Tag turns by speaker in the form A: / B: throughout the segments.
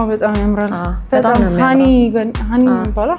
A: በጣም ያምራል። በጣም ሃኒ ባላ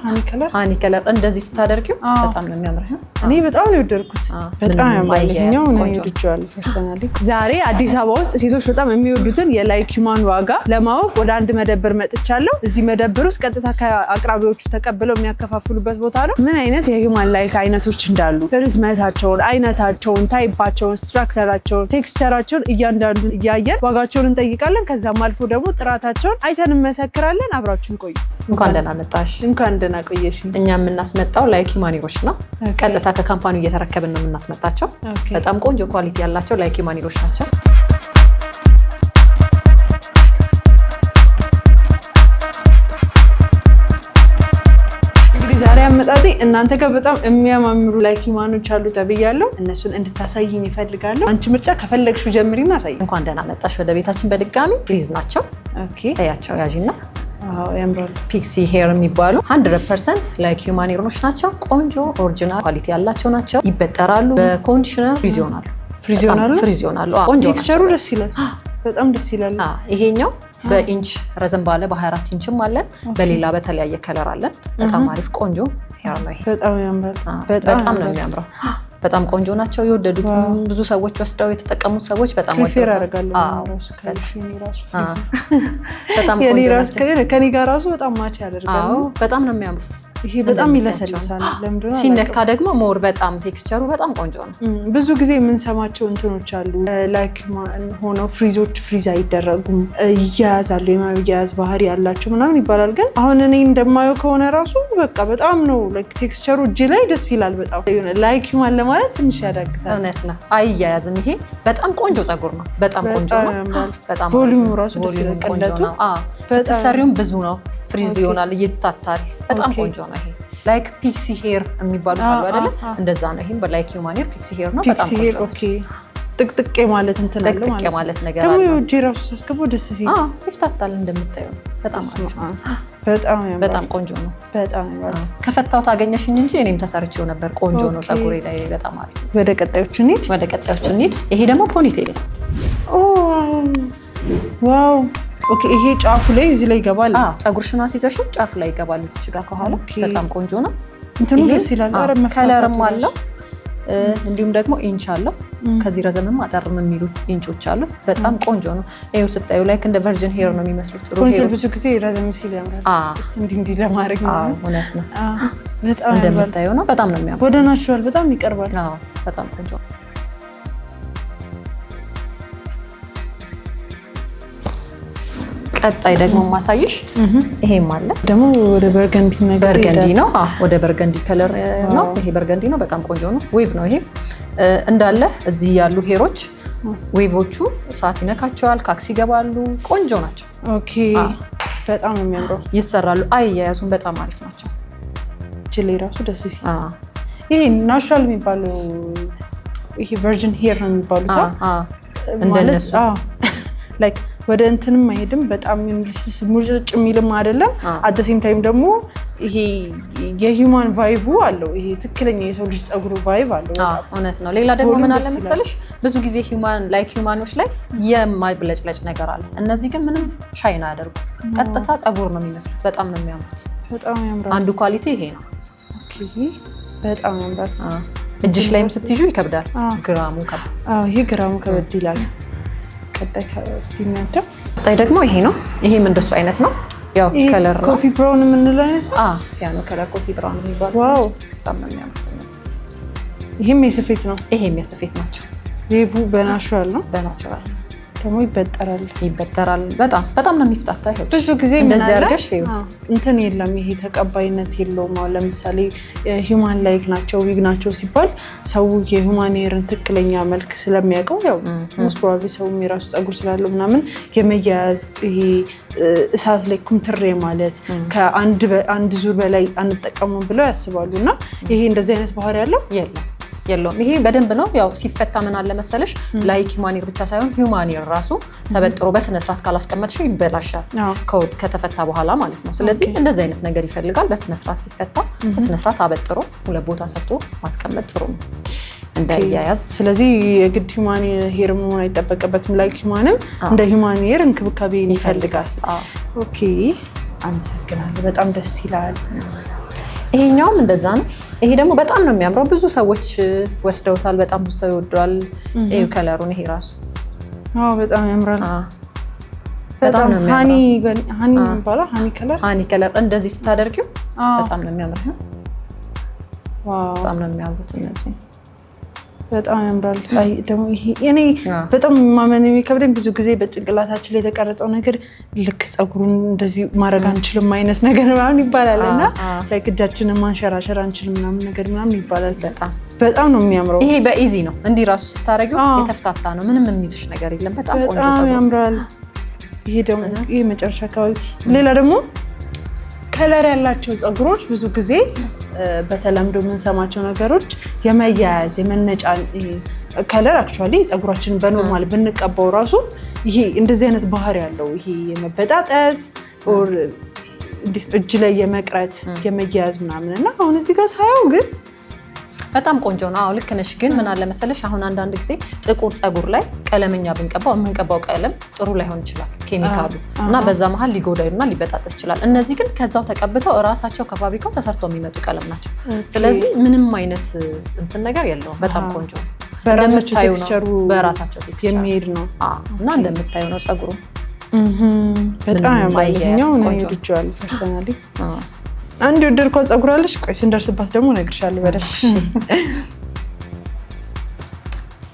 A: ሃኒ ከለር
B: እንደዚህ ስታደርጊው በጣም ነው የሚያምረው።
A: እኔ በጣም ነው የወደድኩት። በጣም ያምራል። ይሄኛው ነው ወድጄዋለሁ ፐርሰናሊ። ዛሬ አዲስ አበባ ውስጥ ሴቶች በጣም የሚወዱትን የላይክ ሂውማን ዋጋ ለማወቅ ወደ አንድ መደብር መጥቻለሁ። እዚህ መደብር ውስጥ ቀጥታ ከአቅራቢዎቹ ተቀብለው የሚያከፋፍሉበት ቦታ ነው። ምን አይነት የሂውማን ላይክ አይነቶች እንዳሉ ርዝመታቸውን፣ አይነታቸውን፣ ታይፓቸውን፣ ስትራክቸራቸውን፣ ቴክስቸራቸውን እያንዳንዱን እያየን ዋጋቸውን እንጠይቃለን። ከዛም አልፎ ደግሞ ጥራታቸውን አይተን እንመሰክራለን። አብራችሁን ቆዩ።
B: እንኳን ደህና መጣሽ።
A: እንኳን ደህና ቆየሽ።
B: እኛ የምናስመጣው ላይክ ሂውማኒሮች ነው። ቀጥታ ከካምፓኒው እየተረከብን ነው የምናስመጣቸው። በጣም ቆንጆ ኳሊቲ ያላቸው ላይክ ሂውማኒሮች ናቸው። እንግዲህ ዛሬ አመጣጤ እናንተ ጋር በጣም የሚያማምሩ ላይክ ሂውማኖች አሉ ተብያለሁ። እነሱን እንድታሳይኝ ይፈልጋለሁ። አንቺ ምርጫ ከፈለግሽው ጀምሪና አሳይ። እንኳን ደህና መጣሽ ወደ ቤታችን በድጋሚ። ፍሪዝ ናቸው። ያቸው ያጂና
A: ያምራሉ።
B: ፒክሲ ሄር የሚባሉ 100% ላይክ ሂውማኒሮች ናቸው። ቆንጆ ኦሪጂናል ኳሊቲ ያላቸው ናቸው። ይበጠራሉ። በኮንዲሽነር ፍሪዝ ይሆናሉ። ቆንጆ
A: ቴክስቸሩ ደስ ይላል። በጣም ደስ ይላል።
B: ይሄኛው በኢንች ረዘም ባለ በ24 ኢንችም አለን። በሌላ በተለያየ ከለር አለን። በጣም አሪፍ ቆንጆ ሄር ነው ይሄ።
A: በጣም ያምራል።
B: በጣም ነው የሚያምረው። በጣም ቆንጆ ናቸው። የወደዱት ብዙ ሰዎች ወስደው የተጠቀሙት ሰዎች በጣም
A: ፕሪፌር አደርጋለሁ።
B: በጣም ቆንጆ ናቸው።
A: ከኔ ጋር ራሱ በጣም ማች ያደርጋሉ።
B: በጣም ነው የሚያምሩት።
A: ይሄ በጣም ይለሰልሳል። ለምንድን ነው
B: ሲነካ ደግሞ ሞር በጣም ቴክስቸሩ በጣም ቆንጆ ነው።
A: ብዙ ጊዜ የምንሰማቸው እንትኖች አሉ ላይክ ሆነው ፍሪዞች ፍሪዝ አይደረጉም፣ ይያያዛሉ፣ የማያያዝ ባህሪ ያላቸው ምናምን ይባላል። ግን አሁን እኔ እንደማየው ከሆነ ራሱ በቃ በጣም ነው ላይክ ቴክስቸሩ እጅ ላይ ደስ ይላል። በጣም ላይክ ሂውማን ለማለት ትንሽ ያዳግታል።
B: እውነት ነው፣ አይያያዝም። ይሄ በጣም ቆንጆ ፀጉር ነው። በጣም ቆንጆ ነው።
A: በጣም ቮሊዩሙ ራሱ ደስ ይላል። ቀለቱ
B: ስትሰሪውም ብዙ ነው። ፍሪዝ ይሆናል፣ ይታታል። በጣም ቆንጆ ነው። ይሄ ላይክ ፒክሲ ሄር የሚባሉት አሉ አይደለ? እንደዛ ነው። ይሄም በላይክ ሂውማን ሄር ፒክሲ ሄር ነው። በጣም ቆንጆ ነው።
A: ኦኬ ጥቅጥቅ ማለት እንትን አለ
B: ማለት ነገር
A: አለ። ደግሞ እጄ ራሱ ሳስገባው ደስ ሲል
B: ይፍታታል። እንደምታየው በጣም በጣም ቆንጆ ነው።
A: በጣም
B: ከፈታው ታገኘሽኝ እንጂ እኔም ተሰርቼው ነበር። ቆንጆ ነው። ፀጉሬ ላይ በጣም አሪፍ።
A: ወደ ቀጣዮቹ እንሂድ።
B: ይሄ ደግሞ ፖኒቴል ነው።
A: ዋው ኦኬ። ይሄ ጫፉ ላይ እዚህ ላይ ይገባል።
B: ፀጉርሽን አስይዘሽው ጫፉ ላይ ይገባል። እዚች ጋር ከኋላ በጣም ቆንጆ ነው።
A: እንትኑ ደስ ይላል።
B: ከለርም አለው እንዲሁም ደግሞ ኢንች አለው። ከዚህ ረዘምም አጠርም የሚሉ ኢንቾች አሉት። በጣም ቆንጆ ነው። ይሄው ስታዩ ላይክ እንደ ቨርጂን ሄር ነው የሚመስሉት።
A: ፖኒቴል ብዙ ጊዜ ረዘም ሲል ያምራል። እስቲ እንዲህ ለማድረግ ነው።
B: እውነት ነው።
A: በጣም
B: እንደምታየው ነው። በጣም ነው የሚያምረው።
A: ወደ ናቹራል በጣም ይቀርባል።
B: በጣም ቆንጆ። ቀጣይ ደግሞ ማሳይሽ ይሄም አለ።
A: ደግሞ ወደ በርገንዲ ነገር
B: ነው። ወደ በርገንዲ ከለር ነው። ይሄ በርገንዲ ነው። በጣም ቆንጆ ነው። ዌቭ ነው። ይሄ እንዳለ እዚህ ያሉ ሄሮች ዌቮቹ ሰዓት ይነካቸዋል፣ ካክስ ይገባሉ። ቆንጆ ናቸው።
A: ኦኬ በጣም ነው የሚያምረው።
B: ይሰራሉ። አያያዙን በጣም አሪፍ ናቸው።
A: ጅሌ ራሱ ደስ ሲል ይሄ ናቹራል የሚባለው ይሄ ቨርጂን ሄር ነው የሚባሉት እንደነሱ ላይክ ወደ እንትንም አይሄድም። በጣም ሙጭጭ የሚልም አይደለም። አት ሴም ታይም ደግሞ ይሄ የሂውማን ቫይቡ አለው። ይሄ ትክክለኛ የሰው ልጅ ፀጉሩ ቫይብ አለው።
B: እውነት ነው። ሌላ ደግሞ ምን አለ መሰለሽ ብዙ ጊዜ ላይክ ሂውማኖች ላይ የማይብለጭለጭ ነገር አለ። እነዚህ ግን ምንም ሻይን አያደርጉም። ቀጥታ ፀጉር ነው የሚመስሉት። በጣም ነው የሚያምሩት።
A: በጣም ያምራል።
B: አንዱ ኳሊቲ ይሄ ነው።
A: ኦኬ በጣም ያምራል።
B: እጅሽ ላይም ስትይዙ ይከብዳል። ግራሙ
A: ይሄ ግራሙ ከበድ ይላል።
B: ቀጣይ ደግሞ ይሄ ነው። ይሄም እንደሱ አይነት ነው። ያው ከለር ነው።
A: ኮፊ ብራውን የምንለው አይነት ነው።
B: ፒያኖ ከለር ኮፊ ብራውን የሚባለው።
A: ዋው
B: በጣም ነው የሚያምሩት።
A: ይሄም የስፌት ነው።
B: ይሄም የስፌት ናቸው።
A: ዌቭ በናቹራል ነው።
B: በናቹራል
A: ደግሞ ይበጠራል።
B: በጣም ነው የሚፍታታ። ይሄው
A: ብዙ ጊዜ
B: እንደዚህ አድርገሽ
A: እንትን የለም፣ ይሄ ተቀባይነት የለውም። አሁን ለምሳሌ ሂውማን ላይክ ናቸው ዊግ ናቸው ሲባል ሰው የሂውማን ሄርን ትክክለኛ መልክ ስለሚያውቀው ያው ሞስት ፕሮባብሊ ሰው የራሱ ፀጉር ስላለው ምናምን የመያያዝ ይሄ እሳት ላይ ኩምትሬ ማለት ከአንድ ዙር በላይ አንጠቀሙም ብለው ያስባሉ። እና ይሄ እንደዚህ አይነት ባህሪ ያለው
B: የለውም። ይሄ በደንብ ነው። ያው ሲፈታ ምን አለ መሰለሽ ላይክ ሂውማን ሄር ብቻ ሳይሆን ሂውማን ሄር ራሱ ተበጥሮ በስነ ስርዓት ካላስቀመጥሽው ይበላሻል ከተፈታ በኋላ ማለት ነው። ስለዚህ እንደዚህ አይነት ነገር ይፈልጋል። በስነ ስርዓት ሲፈታ በስነ ስርዓት አበጥሮ ሁለት ቦታ ሰርቶ ማስቀመጥ ጥሩ ነው። እንዳያያዝ።
A: ስለዚህ የግድ ሂውማን ሄር መሆን አይጠበቅበትም። ላይክ ሂውማንም እንደ ሂውማን ሄር እንክብካቤ ይፈልጋል። ኦኬ አመሰግናለሁ። በጣም ደስ ይላል።
B: ይሄኛውም እንደዛ ነው። ይሄ ደግሞ በጣም ነው የሚያምረው። ብዙ ሰዎች ወስደውታል። በጣም ብዙ ሰው ይወደዋል። ይሄ ከለሩን ይሄ ራሱ
A: በጣም ያምራል።
B: በጣም ነው የሚያምረው።
A: ሃኒ ይባላል። ሃኒ ከለር
B: እንደዚህ ስታደርጊው በጣም ነው የሚያምረው። በጣም ነው የሚያምሩት እነዚህ።
A: በጣም ያምራል። አይ ደግሞ ይሄ እኔ በጣም ማመን የሚከብደኝ ብዙ ጊዜ በጭንቅላታችን ላይ የተቀረጸው ነገር ልክ ፀጉሩን እንደዚህ ማድረግ አንችልም አይነት ነገር ምናምን ይባላል እና ላይክ እጃችንን ማንሸራሸር አንችልም ምናምን ይባላል። በጣም ነው የሚያምረው።
B: ይሄ በኢዚ ነው። እንዲህ ራሱ ስታረጊው የተፍታታ ነው። ምንም የሚይዝሽ ነገር የለም። በጣም ቆንጆ ፀጉር።
A: በጣም ያምራል። ይሄ ደግሞ ይሄ መጨረሻ አካባቢ ሌላ ደግሞ ከለር ያላቸው ፀጉሮች ብዙ ጊዜ በተለምዶ የምንሰማቸው ነገሮች የመያያዝ የመነጫን ከለር አክቹዋሊ ፀጉራችንን በኖርማል ብንቀባው ራሱ ይሄ እንደዚህ አይነት ባህሪ ያለው ይሄ የመበጣጠስ ኦር እጅ ላይ የመቅረት የመያያዝ ምናምን እና አሁን እዚህ ጋር ሳየው ግን
B: በጣም ቆንጆ ነው። አዎ ልክ ነሽ። ግን ምን አለ መሰለሽ አሁን አንዳንድ ጊዜ ጥቁር ፀጉር ላይ ቀለምኛ ብንቀባው የምንቀባው ቀለም ጥሩ ላይሆን ይችላል ኬሚካሉ እና በዛ መሀል ሊጎዳዩና ሊበጣጠስ ይችላል። እነዚህ ግን ከዛው ተቀብተው እራሳቸው ከፋብሪካው ተሰርተው የሚመጡ ቀለም ናቸው። ስለዚህ ምንም አይነት እንትን ነገር የለውም። በጣም ቆንጆ ነው። በራሳቸው ቴክስቸር
A: የሚሄድ ነው
B: እና እንደምታዩ ነው ፀጉሩ
A: በጣም ያማየኛው ነው ይልቻል ፐርሰናሊ አንድ ወደድኳት ፀጉር አለሽ። ቆይ ስንደርስባት ደግሞ እነግርሻለሁ በደንብ።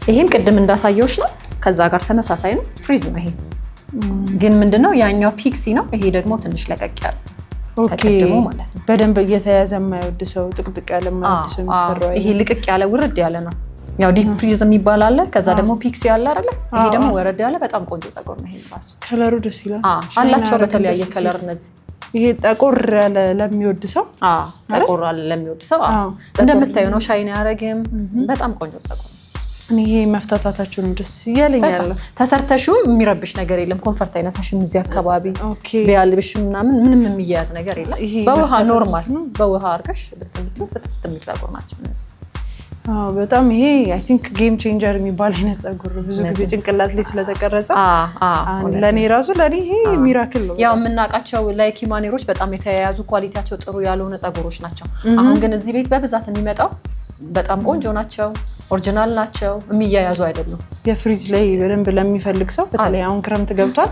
B: ይሄም ቅድም እንዳሳየውሽ ነው። ከዛ ጋር ተመሳሳይ ነው። ፍሪዝ ነው ይሄ። ግን ምንድነው ያኛው ፒክሲ ነው። ይሄ ደግሞ ትንሽ ለቀቅ ያለ ተቀድሞ ማለት ነው።
A: በደንብ እየተያዘ የማይወድ ሰው ጥቅጥቅ ያለ የማይወድ ሰው የሚሰራው
B: ይሄ ልቅቅ ያለ ውርድ ያለ ነው። ያው ዲፕ ፍሪዝ የሚባል አለ። ከዛ ደግሞ ፒክሲ ያለ አይደለ? ይሄ ደግሞ ወረድ ያለ በጣም ቆንጆ ፀጉር ነው። ይሄ ራሱ
A: ከለሩ ደስ ይላል።
B: አላቸው በተለያየ ከለር እነዚህ
A: ይሄ ጠቆር ያለ ለሚወድ ሰው
B: ጠቆር ያለ ለሚወድ ሰው እንደምታዩ ነው። ሻይን ያረግም በጣም ቆንጆ ፀጉር ነው።
A: እኔ ይሄ መፍታታታችሁ ነው ደስ ይያለኛል።
B: ተሰርተሽው የሚረብሽ ነገር የለም። ኮንፈርት አይነሳሽም። እዚህ አካባቢ ቢያልብሽ ምናምን ምንም የሚያያዝ ነገር የለም። በውሃ ኖርማል በውሃ አርገሽ ልትልቱ ፍትት የሚጠቁር ናቸው እነዚህ።
A: በጣም ይሄ አይ ቲንክ ጌም ቼንጀር የሚባል አይነት ፀጉር ብዙ ጊዜ ጭንቅላት ላይ ስለተቀረጸ ለኔ ራሱ ለኔ ይሄ ሚራክል ነው።
B: ያው የምናውቃቸው ላይክ ሂውማኔሮች በጣም የተያያዙ ኳሊቲያቸው ጥሩ ያልሆነ ፀጉሮች ናቸው። አሁን ግን እዚህ ቤት በብዛት የሚመጣው በጣም ቆንጆ ናቸው፣ ኦሪጂናል ናቸው፣ የሚያያዙ አይደሉም።
A: የፍሪዝ ላይ በደንብ ለሚፈልግ ሰው በተለይ አሁን ክረምት ገብቷል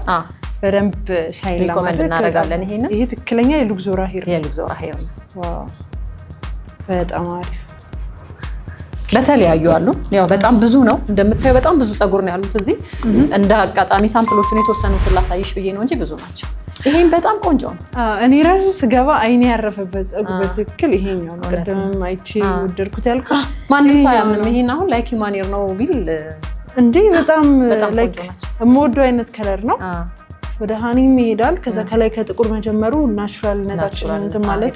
A: በደንብ ሻይን
B: ለማድረግ እናደርጋለን።
A: ይሄ ትክክለኛ የሉክዞራ ሄር
B: ነው።
A: በጣም አሪፍ
B: በተለያዩ አሉ። ያው በጣም ብዙ ነው እንደምታዩ በጣም ብዙ ፀጉር ነው ያሉት እዚህ። እንደ አጋጣሚ ሳምፕሎቹን የተወሰኑትን ላሳይሽ ብዬ ነው እንጂ ብዙ ናቸው። ይሄም በጣም ቆንጆ ነው።
A: እኔ ራሱ ስገባ አይኔ ያረፈበት ፀጉር በትክክል ይሄኛው ነው። ቀደምም አይቼ ወደድኩት ያልኩሽ
B: ማንም ሰው አያምንም። ይሄን አሁን ላይክ ሂውማኔር ነው ቢል
A: እንዴ በጣም ላይክ የምወደው አይነት ከለር ነው። ወደ ሃኒም ይሄዳል። ከዛ ከላይ ከጥቁር መጀመሩ ናቹራል ነታችንን እንትን ማለት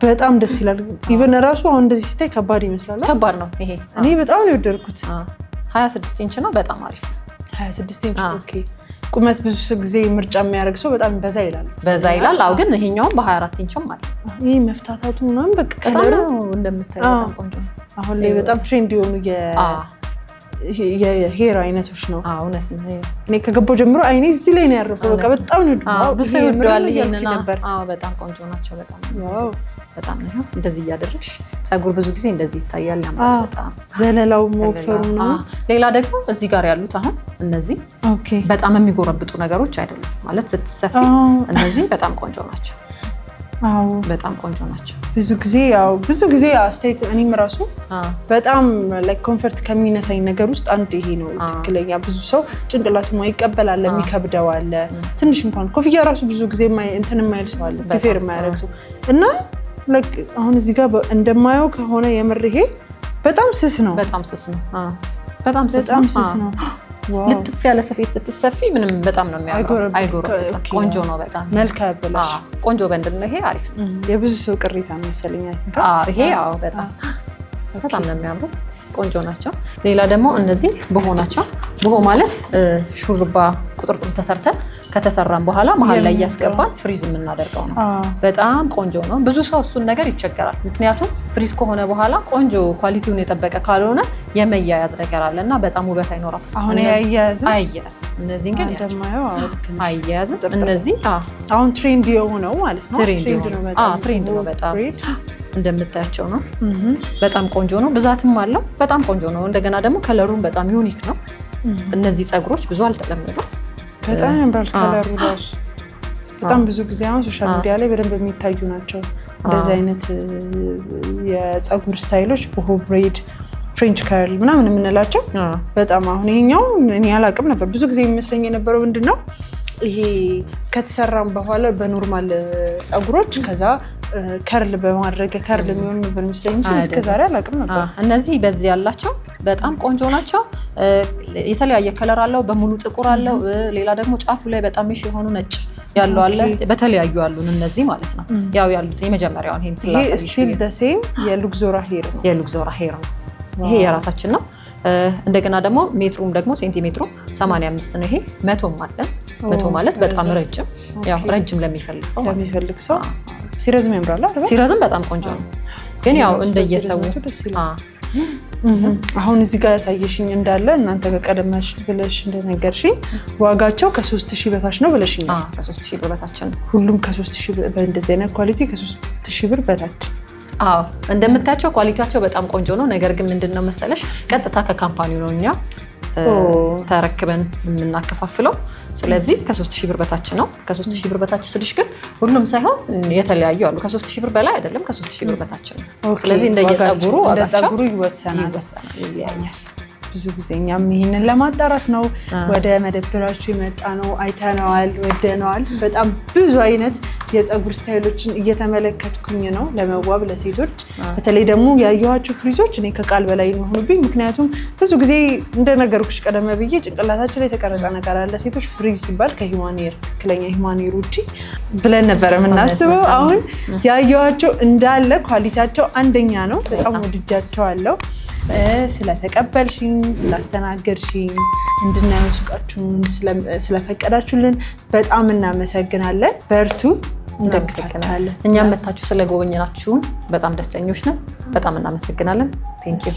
A: በጣም ደስ ይላል። ኢቨን ራሱ አሁን እንደዚህ ሲታይ ከባድ ይመስላል።
B: ከባድ ነው ይሄ።
A: እኔ በጣም ነው የወደድኩት።
B: 26 ኢንች ነው። በጣም አሪፍ
A: 26 ኢንች ኦኬ። ቁመት ብዙ ጊዜ ምርጫ የሚያደርግ ሰው በጣም በዛ ይላል። አዎ ግን ይሄኛው በ24 ኢንችም ማለት ነው። ይሄ መፍታታቱ ምናምን በቃ
B: ከለሩ እንደምታዩ በጣም ቆንጆ ነው።
A: አሁን ላይ በጣም ትሬንድ የሆኑ የሄር አይነቶች ነው።
B: እውነት ነው።
A: እኔ ከገባሁ ጀምሮ አይኔ እዚህ ላይ ነው ያረፈው። በቃ በጣም ነው
B: ብዙ ይወደዋል ይሄንን ነበር። በጣም ቆንጆ ናቸው። በጣም ነው። እንደዚህ እያደረግሽ ፀጉር ብዙ ጊዜ እንደዚህ ይታያል። በጣም
A: ዘለላው መወፈሩ ነው።
B: ሌላ ደግሞ እዚህ ጋር ያሉት አሁን እነዚህ በጣም የሚጎረብጡ ነገሮች አይደሉም ማለት ስትሰፊ እነዚህ በጣም ቆንጆ ናቸው። በጣም ቆንጆ ናቸው።
A: ብዙ ጊዜ አስተያየት እኔም ራሱ በጣም ላይክ ኮንፈርት ከሚነሳኝ ነገር ውስጥ አንዱ ይሄ ነው። ትክክለኛ ብዙ ሰው ጭንቅላቱ ይቀበላል፣ የሚከብደው አለ። ትንሽ እንኳን ኮፍያ ራሱ ብዙ ጊዜ እንትን የማይል ሰው አለ፣ ፕሪፌር የማያደርግ ሰው እና ላይክ አሁን እዚህ ጋር እንደማየው ከሆነ የምር ይሄ በጣም ስስ ነው። በጣም ስስ ነው።
B: ልጥፍ ያለ ሰፌት ስትሰፊ ምንም በጣም ነው የሚያምረው። አይጎረብጥም። ቆንጆ ነው። በጣም
A: መልካ ያበላሽ
B: ቆንጆ በእንድን ነው ይሄ አሪፍ ነው።
A: የብዙ ሰው ቅሬታ መሰለኝ።
B: ይሄ በጣም ነው የሚያምሩት። ቆንጆ ናቸው። ሌላ ደግሞ እነዚህ በሆናቸው ቡሆ ማለት ሹሩባ ቁጥርጥር ተሰርተን ከተሰራን በኋላ መሀል ላይ እያስገባን ፍሪዝ የምናደርገው ነው። በጣም ቆንጆ ነው። ብዙ ሰው እሱን ነገር ይቸገራል። ምክንያቱም ፍሪዝ ከሆነ በኋላ ቆንጆ ኳሊቲውን የጠበቀ ካልሆነ የመያያዝ ነገር አለ እና በጣም ውበት አይኖራም።
A: አሁን አያያዝም።
B: እነዚህን ግን
A: እንደማየው
B: አያያዝም። እነዚህ
A: አሁን ትሬንድ የሆነው ማለት ነው።
B: ትሬንድ ነው በጣም እንደምታያቸው ነው። በጣም ቆንጆ ነው። ብዛትም አለው። በጣም ቆንጆ ነው። እንደገና ደግሞ ከለሩም በጣም ዩኒክ ነው። እነዚህ ፀጉሮች ብዙ አልተለመዱም።
A: በጣም ያምራል ከለሩ ራሱ። በጣም ብዙ ጊዜ አሁን ሶሻል ሚዲያ ላይ በደንብ የሚታዩ ናቸው እንደዚህ አይነት የፀጉር ስታይሎች፣ ቦሆ ብሬድ፣ ፍሬንች ከርል ምናምን የምንላቸው በጣም አሁን ይሄኛው እኔ አላውቅም ነበር። ብዙ ጊዜ የሚመስለኝ የነበረው ምንድነው ይሄ ከተሰራም በኋላ በኖርማል ፀጉሮች ከዛ ከርል በማድረግ ከርል የሚሆን ነበር የሚመስለኝ እንጂ እስከዛሬ አላውቅም ነበር።
B: እነዚህ በዚህ ያላቸው በጣም ቆንጆ ናቸው። የተለያየ ከለር አለው። በሙሉ ጥቁር አለው። ሌላ ደግሞ ጫፉ ላይ በጣም ሚሽ የሆኑ ነጭ ያለው አለ። በተለያዩ አሉን እነዚህ ማለት ነው። ያው ያሉት የመጀመሪያውን ይሄን
A: ስላሰብሽ ይሄ ስቲል ዘ ሴም የሉክዞራ ሄር ነው።
B: የሉክዞራ ሄር ነው። ይሄ የራሳችን ነው። እንደገና ደግሞ ሜትሩም ደግሞ ሴንቲሜትሩ 85 ነው። ይሄ 100ም አለን። 100 ማለት በጣም ረጅም፣ ያው ረጅም ለሚፈልግ ሰው
A: ሲረዝም ያምራል አይደል?
B: ሲረዝም በጣም ቆንጆ ነው። ግን ያው እንደየሰው
A: አሁን እዚህ ጋር ያሳየሽኝ እንዳለ እናንተ ከቀደመሽ ብለሽ እንደነገርሽኝ ዋጋቸው ከ3000 በታች ነው ብለሽኝ።
B: ከ3000 ብር በታች ነው ሁሉም።
A: ከ3000 በእንደዚህ አይነት ኳሊቲ ከ3000 ብር በታች።
B: እንደምታያቸው ኳሊቲያቸው በጣም ቆንጆ ነው። ነገር ግን ምንድነው መሰለሽ ቀጥታ ከካምፓኒው ነው እኛ ተረክበን የምናከፋፍለው። ስለዚህ ከ3000 ብር በታች ነው። ከ3000 ብር በታች ስልሽ ግን ሁሉም ሳይሆን የተለያዩ አሉ። ከ3000 ብር በላይ አይደለም፣ ከ3000 ብር በታች ነው። ስለዚህ እንደየፀጉሩ
A: ዋጋቸው ይወሰናል፣ ይለያያል። ብዙ ጊዜ እኛም ይህንን ለማጣራት ነው ወደ መደብራችሁ የመጣ ነው። አይተነዋል፣ ወደነዋል። በጣም ብዙ አይነት የፀጉር ስታይሎችን እየተመለከትኩኝ ነው ለመዋብ ለሴቶች። በተለይ ደግሞ ያየኋቸው ፍሪዞች እኔ ከቃል በላይ የሆኑብኝ። ምክንያቱም ብዙ ጊዜ እንደነገርኩሽ ቀደም ብዬ ጭንቅላታችን ላይ የተቀረጸ ነገር አለ። ሴቶች ፍሪዝ ሲባል ከሂውማን ሄር ትክክለኛ ሂውማን ሄር ውጪ ብለን ነበረ የምናስበው። አሁን ያየኋቸው እንዳለ ኳሊቲያቸው አንደኛ ነው። በጣም ወድጃቸዋለሁ። ስለተቀበልሽኝ፣ ስላስተናገድሽኝ፣ እንድናየው ሱቃችሁን ስለፈቀዳችሁልን በጣም እናመሰግናለን። በርቱ፣ እንደግፋለን።
B: እኛም መታችሁ ስለጎበኘናችሁን በጣም ደስተኞች ነን። በጣም እናመሰግናለን። ቴንኪው።